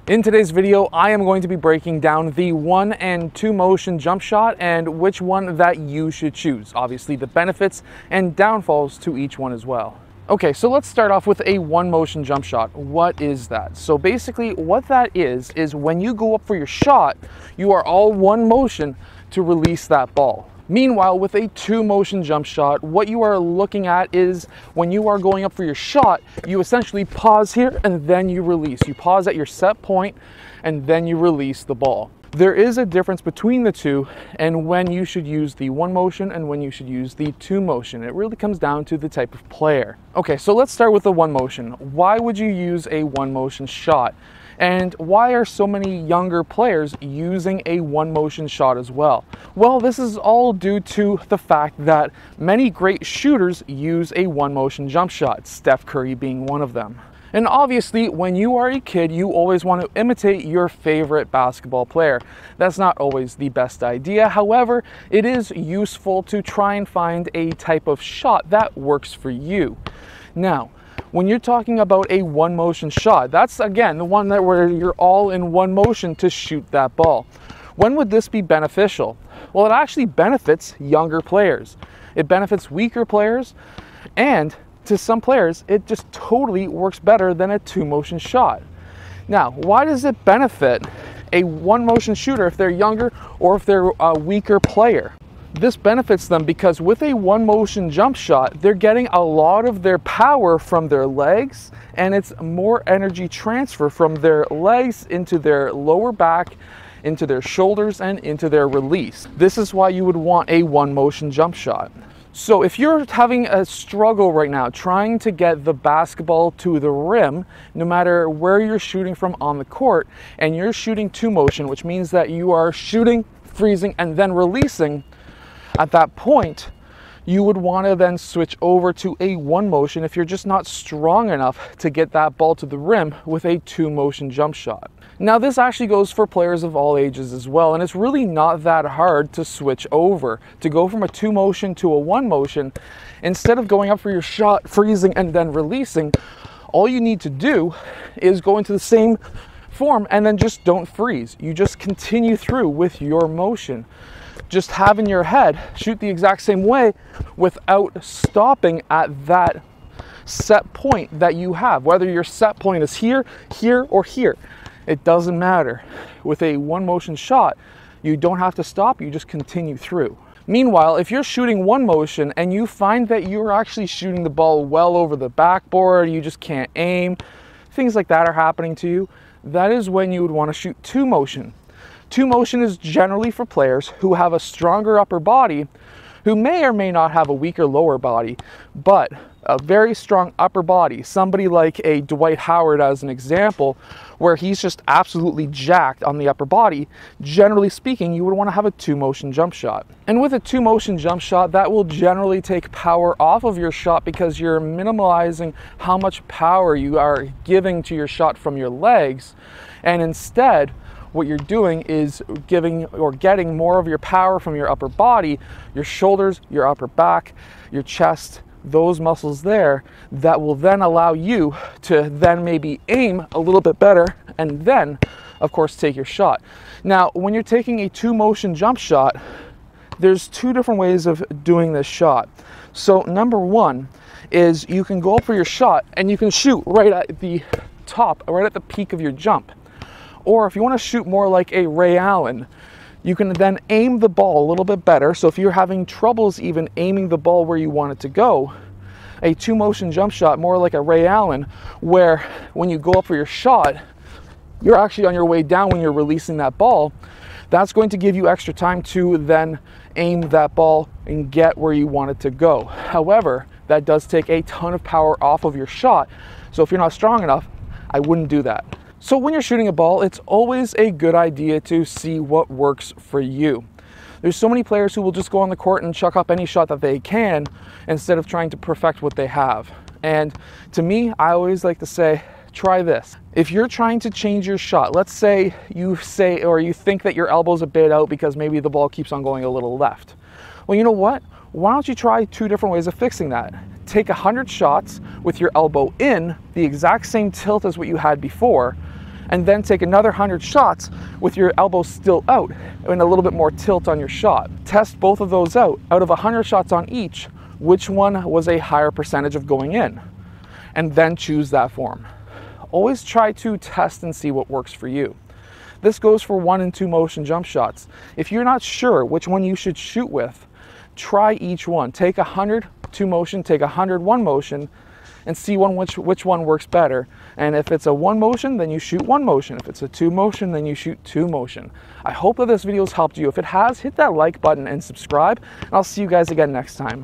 In today's video, I am going to be breaking down the 1 and 2 motion jump shot and which one that you should choose. Obviously the benefits and downfalls to each one as well. Okay, so let's start off with a 1 motion jump shot. What is that? So basically what that is when you go up for your shot, you are all 1 motion to release that ball. Meanwhile, with a 2 motion jump shot, what you are looking at is when you are going up for your shot, you essentially pause here and then you release. You pause at your set point and then you release the ball. There is a difference between the two and when you should use the 1 motion and when you should use the 2 motion. It really comes down to the type of player. Okay, so let's start with the 1 motion. Why would you use a 1 motion shot? And why are so many younger players using a 1 motion shot as well? Well, this is all due to the fact that many great shooters use a 1 motion jump shot, Steph Curry being one of them. And obviously, when you are a kid, you always want to imitate your favorite basketball player. That's not always the best idea. However, it is useful to try and find a type of shot that works for you. Now, when you're talking about a 1 motion shot, that's again the one that where you're all in 1 motion to shoot that ball. When would this be beneficial? Well, it actually benefits younger players. It benefits weaker players, and to some players, it just totally works better than a 2 motion shot. Now, why does it benefit a 1 motion shooter if they're younger or if they're a weaker player? This benefits them because with a 1 motion jump shot, they're getting a lot of their power from their legs, and it's more energy transfer from their legs into their lower back, into their shoulders, and into their release. This is why you would want a 1 motion jump shot. So if you're having a struggle right now trying to get the basketball to the rim, no matter where you're shooting from on the court, and you're shooting 2 motion, which means that you are shooting, freezing, and then releasing, at that point, you would want to then switch over to a 1 motion if you're just not strong enough to get that ball to the rim with a 2 motion jump shot. Now, this actually goes for players of all ages as well, and it's really not that hard to switch over. To go from a 2 motion to a 1 motion, instead of going up for your shot, freezing, and then releasing, all you need to do is go into the same form and then just don't freeze. You just continue through with your motion. Just have in your head, shoot the exact same way without stopping at that set point that you have. Whether your set point is here, here, or here, it doesn't matter. With a 1 motion shot, you don't have to stop, you just continue through. Meanwhile, if you're shooting 1 motion and you find that you're actually shooting the ball well over the backboard, you just can't aim, things like that are happening to you, that is when you would want to shoot 2 motion. 2 motion is generally for players who have a stronger upper body, who may or may not have a weaker lower body, but a very strong upper body. Somebody like a Dwight Howard as an example, where he's just absolutely jacked on the upper body. Generally speaking, you would want to have a 2 motion jump shot. And with a 2 motion jump shot, that will generally take power off of your shot because you're minimalizing how much power you are giving to your shot from your legs, and instead, what you're doing is giving or getting more of your power from your upper body, your shoulders, your upper back, your chest, those muscles there, that will then allow you to then maybe aim a little bit better and then, of course, take your shot. Now, when you're taking a 2 motion jump shot, there's 2 different ways of doing this shot. So number 1 is you can go up for your shot and you can shoot right at the top, right at the peak of your jump. Or if you want to shoot more like a Ray Allen, you can then aim the ball a little bit better. So if you're having troubles even aiming the ball where you want it to go, a 2 motion jump shot, more like a Ray Allen, where when you go up for your shot, you're actually on your way down when you're releasing that ball. That's going to give you extra time to then aim that ball and get where you want it to go. However, that does take a ton of power off of your shot. So if you're not strong enough, I wouldn't do that. So when you're shooting a ball, it's always a good idea to see what works for you. There's so many players who will just go on the court and chuck up any shot that they can instead of trying to perfect what they have. And to me, I always like to say, try this. If you're trying to change your shot, let's say you think that your elbow's a bit out because maybe the ball keeps on going a little left. Well, you know what? Why don't you try 2 different ways of fixing that? Take 100 shots with your elbow in, the exact same tilt as what you had before, and then take another 100 shots with your elbow still out and a little bit more tilt on your shot. Test both of those out. Out of 100 shots on each, which one was a higher percentage of going in? And then choose that form. Always try to test and see what works for you. This goes for 1 and 2 motion jump shots. If you're not sure which one you should shoot with, try each one. Take 100 2 motion, take 100 1 motion, and see which one works better. And if it's a 1 motion, then you shoot 1 motion. If it's a 2 motion, then you shoot 2 motion. I hope that this video has helped you. If it has, hit that like button and subscribe, and I'll see you guys again next time.